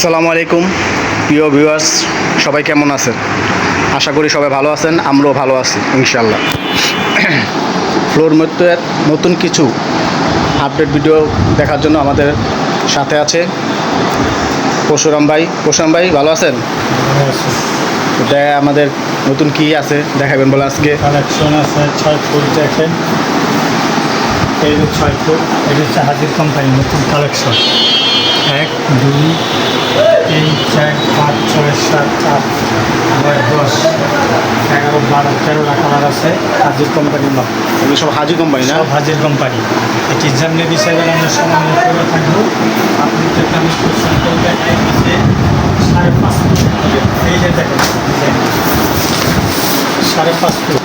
আসসালামু আলাইকুম প্রিয় ভিউয়ার্স, সবাই কেমন আছেন? আশা করি সবাই ভালো আছেন, আমরাও ভালো আছি ইনশাল্লাহ। ফ্লোর মধ্যে নতুন কিছু আপডেট ভিডিও দেখার জন্য আমাদের সাথে আছে পরশুরাম ভাই। পরশুরাম ভাই ভালো আছেন? আমাদের নতুন কি আছে দেখাবেন বলে আজকে? কালেকশন আছে 6 ফুট, দেখেন এই যে 6 ফুট, এটা হচ্ছে হাজির কোম্পানি নতুন কালেকশন। 1 2 3 4 5 6 7 8 9 10 11 12 13টা কালার আছে। হাজির কোম্পানি মাল, এগুলো সব হাজি কোম্পানি না? সব হাজির কোম্পানি। এটি যেমনি বিষয় আমরা সময় করে থাকবো। আপনি যেটা আমি কোশ্চেন করলে দিচ্ছে 5.5 ফুট। এই যে দেখেন 5.5 ফুট,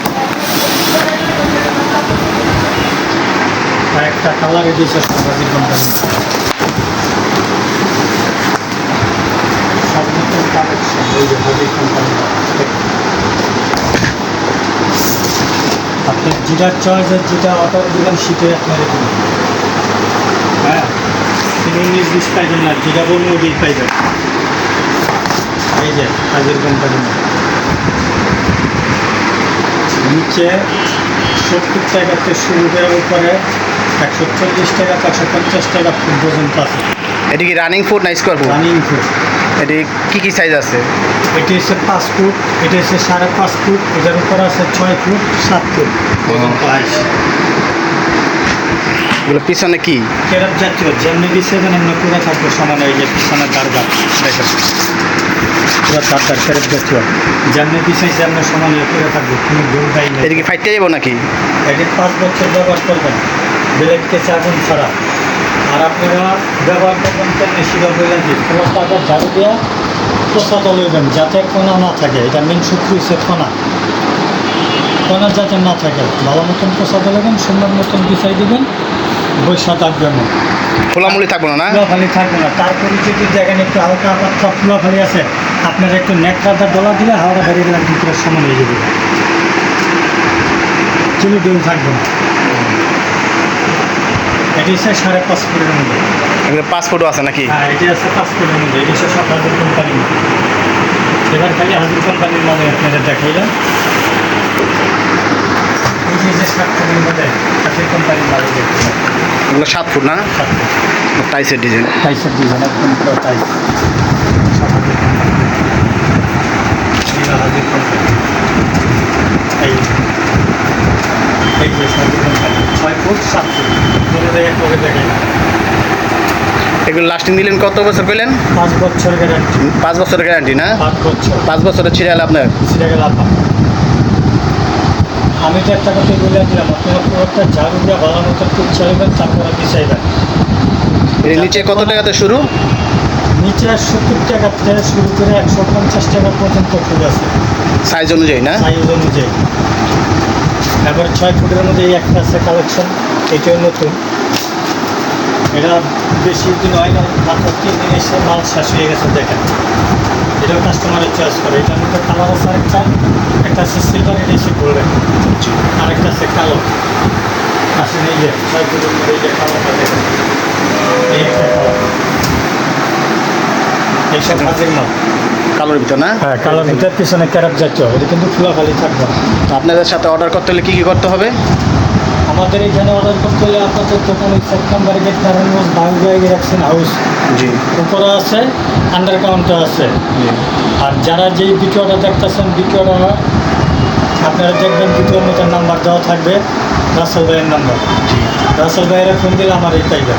একটা কালারে দিয়েছে হাজির কোম্পানি। সর্বোত্তম কালেকশন এই যে হাজির কোম্পানি। আপনি যেটা চয়েসের যেটা অর্ডার দিবেন সেটাই আপনার এখানে। হ্যাঁ, 19-20 পাইবেন না, যেটা বলবো ওটাই পাইবেন। এই যে হাজির কোম্পানি নিচে 70 টাকা থেকে শুরু করে উপরে 140 টাকা 150 টাকা ফুট পর্যন্ত আছে। এটি কি রানিং ফুট না স্কোয়ার ফুট? Running foot. এটি কি সাইজ আছে? এটি হচ্ছে 5 ফুট, এটি হচ্ছে 5.5 ফুট, এটার উপর আছে 6 ফুট 7 ফুট পর্যন্ত আছে। এগুলো পিছনে কি কেরাপ জাতীয় যেমনি দিচ্ছে আমরা পুরো থাকবো সমান। এই যে পিছনে দারগার দেখেন পুরো দারগার কেরাপ জাতীয় যেমনি দিচ্ছে আমরা সমান পুরো থাকবো, কোনো ভুলটাই নেই। এটি কি ফাইটতে যাবো নাকি? এটি 5 বছর ব্যবহার করবেন ব্লেড কেসে আগুন ছাড়া। আর আপনারা ব্যবহার করবেন কেমনি শিবা বললেন কি পুরো টাকার ঝাড়ু দেওয়া প্রসাদও লইবেন যাতে কোনা না থাকে। এটা মেন শত্রু হচ্ছে কোনা যাতে না থাকে। ভালো মতন প্রসাদও লইবেন, সুন্দর মতন বিছাই দেবেন, বৈশা থাকবেন, খোলামুলি থাকবো না? ফুলাফালি থাকবে না। তারপরে যদি দেখেন একটু হালকা পাতলা ফুলাফালি আছে, আপনার একটু নেকড়াটা ডলা দিলে হাওড়া বেরিয়ে গেলে ভিতরে সমান হয়ে যাবে, চুলি ডিম থাকবে না। এটি হচ্ছে 5.5 ফুটের মধ্যে। এগুলো 5 ফুটও আছে নাকি? হ্যাঁ, এটি আছে 5 ফুটের মধ্যে। এটি হচ্ছে সব হাজির কোম্পানি। এবার খালি হাজির কোম্পানির মানে আপনাদের দেখাইলাম। এই যে 7 ফুটের মধ্যে হাজির কোম্পানির মানে দেখতে এগুলো 7 ফুট না? 7 ফুট টাইসের ডিজাইন। টাইসের ডিজাইন একদম পুরো টাইস। সব হাজির কোম্পানি, হাজির কোম্পানি। এই যে হাজির কোম্পানি 6 ফুট 7 ফুট বলে দেয় এক লোকে দেখে। এগুলো লাস্টিং দিলেন কত বছর পেলেন? 5 বছর গ্যারান্টি। 5 বছরের গ্যারান্টি না? 5 বছর। 5 বছরের ছিড়াল আপনার? সেটাকে লাভ। আমি তো একটা কথা বলে দিলাম, আপনারা পুরোটা ঝাড়ু দিয়ে ভালো মতো খুব চাইবেন, তারপরে বিছাইবেন। এর নিচে কত টাকাতে শুরু? নিচে 70 টাকা থেকে শুরু করে 150 টাকা পর্যন্ত ফুল আছে সাইজ অনুযায়ী না? সাইজ অনুযায়ী। এবার 6 ফুটের মধ্যে এই একটা আছে কালেকশন, এটাও নতুন। এটা বেশি দিন হয় না, মাত্র 3 দিন এসে মাল শেষ হয়ে গেছে। দেখেন এটাও কাস্টমারের চয়েস করে। এটার মধ্যে কালার আছে একটা আছে সিলভার, এটা এসে গোল্ডেন, আরেকটা আছে কালো। আসলে এই যে 6 ফুটের মধ্যে এই যে কালারটা দেখেন, এই একটা কালার। এইসব হাজির মাল কালোর ভিতর না? হ্যাঁ, কালোর ভিতর পিছনে ক্যারাপ জাতীয়। এটা কিন্তু ফুলাফালি থাকবে না। তো আপনাদের সাথে অর্ডার করতে হলে কি করতে হবে? আমাদের এখানে অর্ডার করতে হলে আপনাদের দোকান 7 নম্বর গেট, নারায়ণগঞ্জ বাংলায় রাখছেন হাউস। জি। উপরে আছে, আন্ডার কাউন্টার আছে। আর যারা যেই ভিডিওটা দেখতেছেন, ভিডিওটা আপনারা দেখবেন, ভিডিওর মধ্যে নাম্বার দেওয়া থাকবে, রাসেল ভাইয়ের নাম্বার। রাসেল ভাইয়েরা ফোন দিলে আমার এই পাইবেন,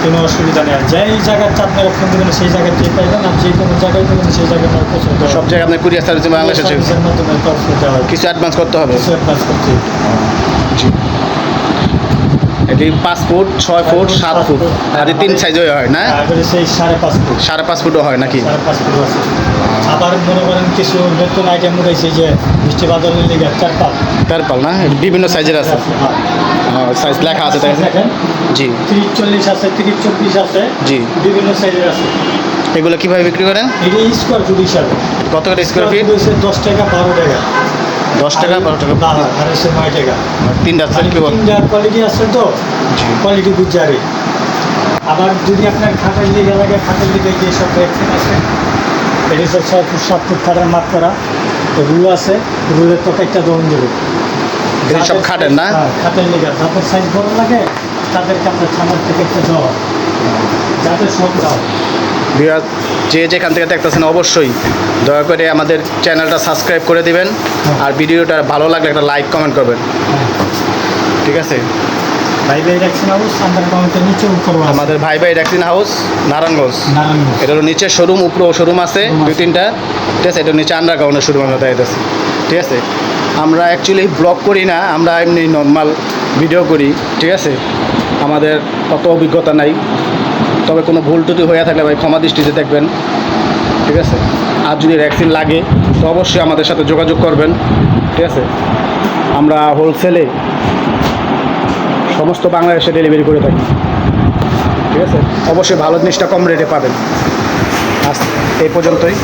কোনো অসুবিধা নেই। আর যেই জায়গাতে আপনারা ফোন দেবেন সেই জায়গাতেই পাইবেন। আর যে কোনো জায়গায় দেবেন সেই জায়গায় আমার পছন্দ হবে। সব জায়গায় আপনার কুরিয়ার সার্ভিস বাংলাদেশের মাধ্যমে পাসপোর্ট দেওয়া হয়। কিছু অ্যাডভান্স করতে হবে? কিছু অ্যাডভান্স করতে হবে। জি। এটি 5 ফুট 6 ফুট 7 ফুট আর 3 সাইজও হয় না? তারপরে সেই 5.5 ফুট। 5.5 ফুটও হয় নাকি? 5.5 ফুট আছে। আবার মনে করেন কিছু নতুন আইটেম উঠেছে যে বৃষ্টি বাদলের লিগে তারপর না বিভিন্ন সাইজের আছে, সাইজ লেখা আছে দেখেন। জি। 30-40 আছে, 30-40 আছে, জি। বিভিন্ন সাইজের আছে। এগুলো কিভাবে বিক্রি করেন? এটা স্কোয়ার ফুট হিসাবে। কত করে স্কোয়ার ফিট? 10 টাকা 12 টাকা। 10 টাকা 12 টাকা আর হচ্ছে 9 টাকা। তিনটা আছে কি বল? তিনটা কোয়ালিটি আছে তো, জি। কোয়ালিটি বুঝারে। আবার যদি আপনার খাটের লিগে লাগে, খাটের লিগে যেসব ভ্যাকসিন আছে, এটি হচ্ছে 6 ফুট 7 ফুট খাটের মাপ করা, তো রুল আছে, রুলের তো একটা দৌড় দেবে। এগুলো সব খাটের না? হ্যাঁ, খাটের লিগে যাদের সাইজ বড় লাগে তাদেরকে আপনার খামার থেকে একটা দেওয়া, যাদের সব দাও। ভিউয়ার যে যেখান থেকে দেখতেছেন অবশ্যই দয়া করে আমাদের চ্যানেলটা সাবস্ক্রাইব করে দিবেন, আর ভিডিওটা ভালো লাগলে একটা লাইক কমেন্ট করবেন, ঠিক আছে? ভাই ভ্যাকসিন হাউস আমাদের কমেন্টের নিচে উপর আমাদের ভাই ভাই ভ্যাকসিন হাউস নারায়ণগঞ্জ, এটা হলো নিচে শোরুম, উপরেও শোরুম আছে দুই তিনটা, ঠিক আছে? এটা নিচে আন্ডারগ্রাউন্ডের শোরুম আমরা দেখাইতেছি, ঠিক আছে? আমরা অ্যাকচুয়ালি ব্লগ করি না, আমরা এমনি নর্মাল ভিডিও করি, ঠিক আছে? আমাদের অত অভিজ্ঞতা নাই, তবে কোনো ভুল টুটি হয়ে থাকলে ভাই ক্ষমা দৃষ্টিতে দেখবেন, ঠিক আছে? আর যদি ভ্যাকসিন লাগে তো অবশ্যই আমাদের সাথে যোগাযোগ করবেন, ঠিক আছে? আমরা হোলসেলে সমস্ত বাংলাদেশে ডেলিভারি করে থাকি, ঠিক আছে? অবশ্যই ভালো জিনিসটা কম রেটে পাবেন। আজ এই পর্যন্তই।